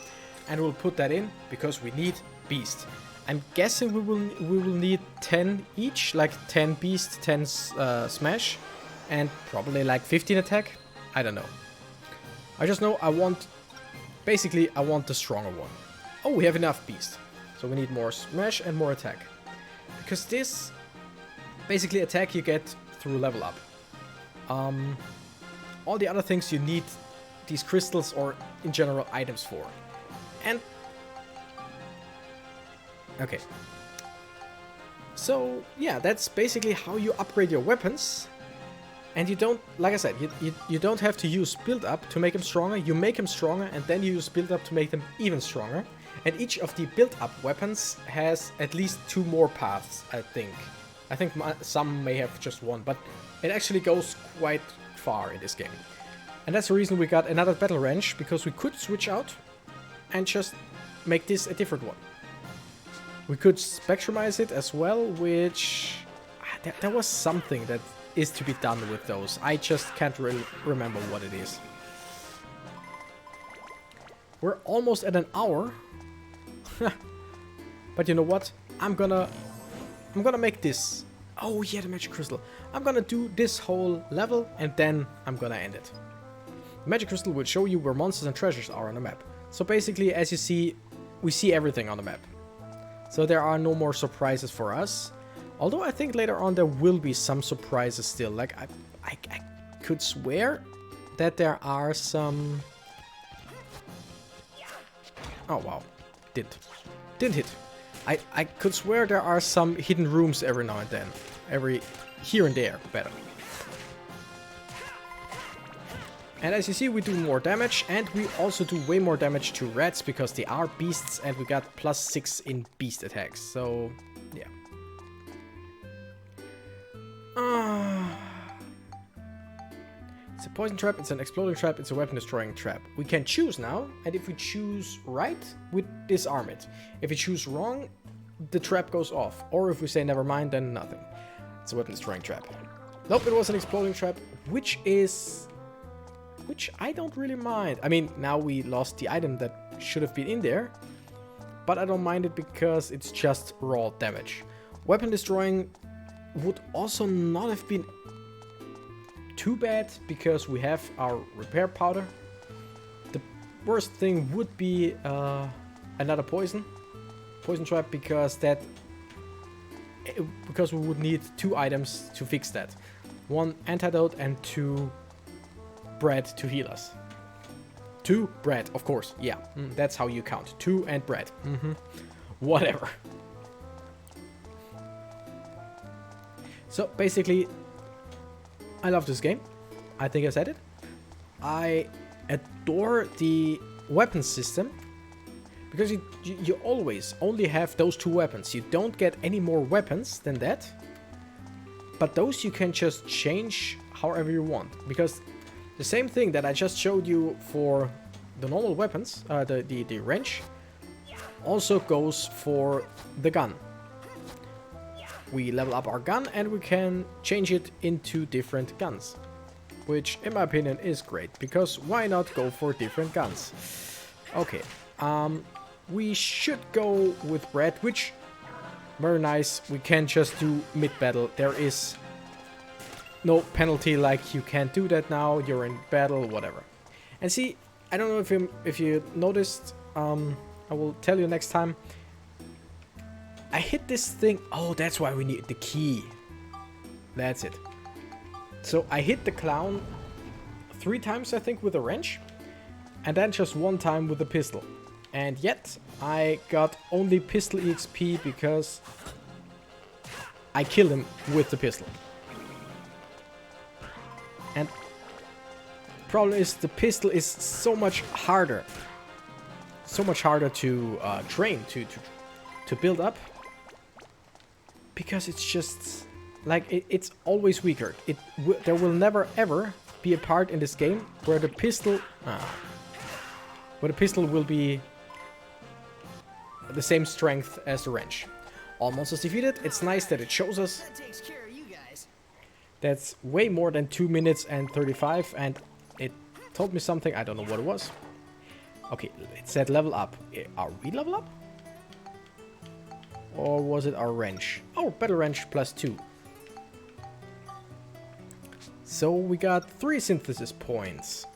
and we'll put that in because we need beast. I'm guessing we will need 10 each, like 10 beast, 10 smash, and probably like 15 attack. I don't know. I just know I want the stronger one. Oh, we have enough beast. So we need more smash and more attack. Because this, basically attack you get through level up. All the other things you need these crystals or in general items for. And okay. So yeah, that's basically how you upgrade your weapons. And you don't, like I said, you don't have to use build up to make them stronger. You make them stronger and then you use build up to make them even stronger. And each of the build up weapons has at least 2 more paths, I think. I think some may have just 1, but it actually goes quite far in this game. And that's the reason we got another battle wrench, because we could switch out and just make this a different one. We could spectrumize it as well, which... there was something that is to be done with those. I just can't really remember what it is. We're almost at an hour. But you know what? I'm gonna make this. Oh yeah, the magic crystal. I'm gonna do this whole level and then I'm gonna end it. The magic crystal will show you where monsters and treasures are on the map. So basically, as you see, we see everything on the map. So there are no more surprises for us. Although I think later on there will be some surprises still. Like I could swear that there are some... Oh wow, didn't hit. I could swear there are some hidden rooms every now and then. Here and there, better. And as you see, we do more damage, and we also do way more damage to rats because they are beasts, and we got +6 in beast attacks. So yeah. It's a poison trap, it's an exploding trap, it's a weapon destroying trap. We can choose now, and if we choose right, we disarm it. If we choose wrong, the trap goes off. Or if we say never mind, then nothing. It's a weapon destroying trap. Nope, it was an exploding trap, which I don't really mind. I mean, now we lost the item that should have been in there, but I don't mind it because it's just raw damage. Weapon destroying would also not have been too bad because we have our repair powder. The worst thing would be another poison trap, because that because we would need 2 items to fix that. 1 antidote and 2 bread to heal us. 2 bread, of course. Yeah, that's how you count. 2 and bread. Whatever. So basically, I love this game. I think I said it. I adore the weapon system. Because you always only have those 2 weapons. You don't get any more weapons than that. But those you can just change however you want. Because the same thing that I just showed you for the normal weapons, the wrench, also goes for the gun. We level up our gun and we can change it into different guns. Which, in my opinion, is great. Because why not go for different guns? Okay. We should go with bread, which, very nice. We can just do mid-battle. There is no penalty like you can't do that now. You're in battle, whatever. And see, I don't know if you noticed. I will tell you next time. I hit this thing. Oh, that's why we need the key. That's it. So I hit the clown 3 times, I think, with a wrench. And then just 1 time with a pistol. And yet, I got only pistol EXP because I killed him with the pistol. And problem is, the pistol is so much harder. So much harder to train, to build up. Because it's just, like, it's always weaker. There will never ever be a part in this game where the pistol... will be the same strength as the wrench. All monsters defeated. It's nice that it shows us. That takes care of you guys. That's way more than 2 minutes and 35, and it told me something. I don't know what it was. Okay, it said level up. Are we level up? Or was it our wrench? Oh, battle wrench +2. So we got 3 synthesis points.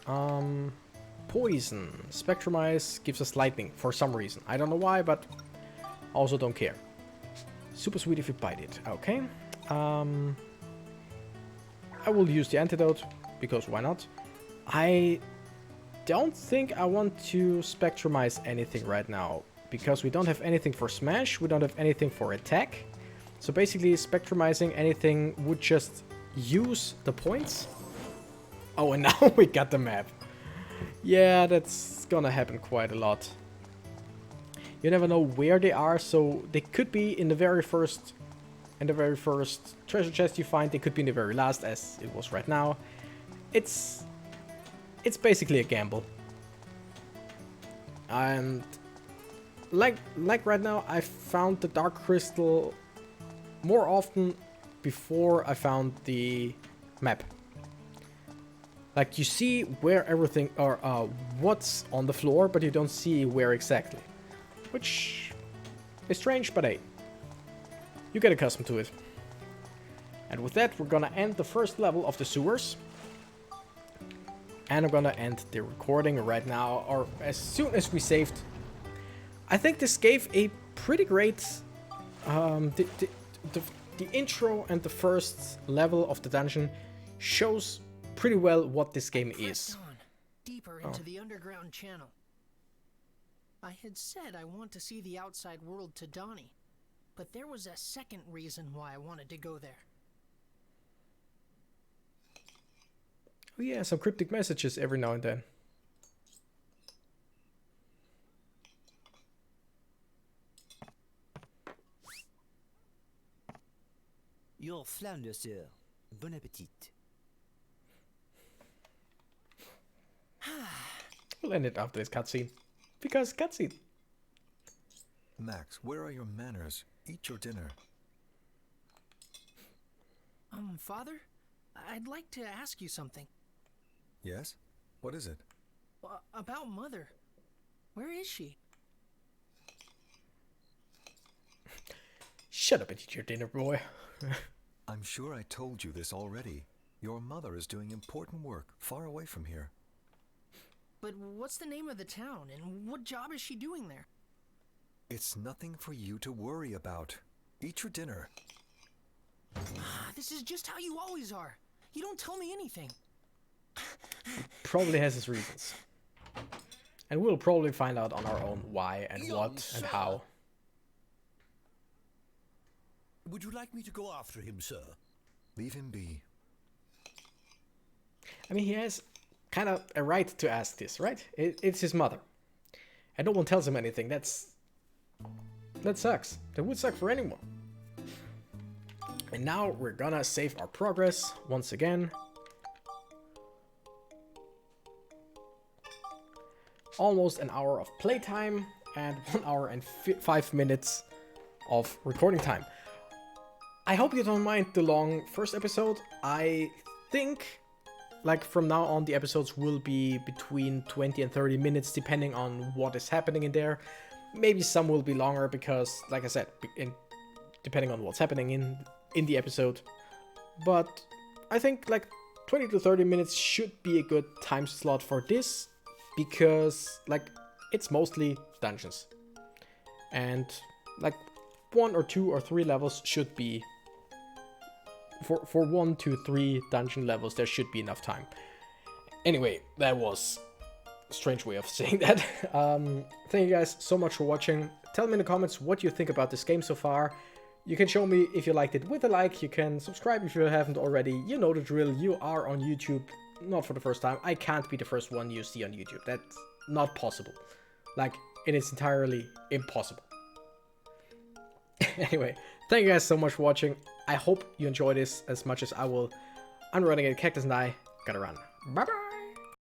Poison. Spectrumize gives us lightning for some reason. I don't know why, but also don't care. Super sweet if you bite it. Okay. I will use the antidote, because why not? I don't think I want to spectrumize anything right now, because we don't have anything for smash, we don't have anything for attack. So basically spectrumizing anything would just use the points. Oh, and now we got the map. Yeah, that's gonna happen quite a lot. You never know where they are, so they could be in the very first treasure chest you find. They could be in the very last, as it was right now. It's basically a gamble. And like right now, I found the dark crystal more often before I found the map. Like, you see where everything, or what's on the floor, but you don't see where exactly. Which is strange, but hey, you get accustomed to it. And with that, we're gonna end the first level of the sewers. And I'm gonna end the recording right now, or as soon as we saved. I think this gave a pretty great, the intro and the first level of the dungeon shows pretty well what this game is. On, deeper into the underground channel. I had said I want to see the outside world to Donnie, but there was a second reason why I wanted to go there. Oh yeah, some cryptic messages every now and then. Your flounder, sir. Bon appetit. We'll end it after this cutscene. Because cutscene. Max, where are your manners? Eat your dinner. Father? I'd like to ask you something. Yes? What is it? About Mother. Where is she? Shut up and eat your dinner, boy. I'm sure I told you this already. Your mother is doing important work far away from here. But what's the name of the town, and what job is she doing there? It's nothing for you to worry about. Eat your dinner. This is just how you always are. You don't tell me anything. Probably has his reasons. And we'll probably find out on our own why and what and how. Would you like me to go after him, sir? Leave him be. I mean, he has kind of a right to ask this, right? It's his mother. And no one tells him anything. That sucks. That would suck for anyone. And now we're gonna save our progress once again. Almost an hour of playtime and 1 hour and 5 minutes of recording time. I hope you don't mind the long first episode. I think, like, from now on the episodes will be between 20 and 30 minutes depending on what is happening in there. Maybe some will be longer because, like I said, depending on what's happening in the episode. But I think like 20 to 30 minutes should be a good time slot for this, because like it's mostly dungeons. And like 1 or 2 or 3 levels should be for 1 to 3 dungeon levels, there should be enough time. Anyway, that was a strange way of saying that. Thank you guys so much for watching. Tell me in the comments what you think about this game so far. You can show me if you liked it with a like. You can subscribe if you haven't already. You know the drill. You are on YouTube, not for the first time. I can't be the first one you see on YouTube. That's not possible. Like, it is entirely impossible. Anyway, thank you guys so much for watching. I hope you enjoy this as much as I will. I'm running it. Cactus and I gotta run. Bye bye.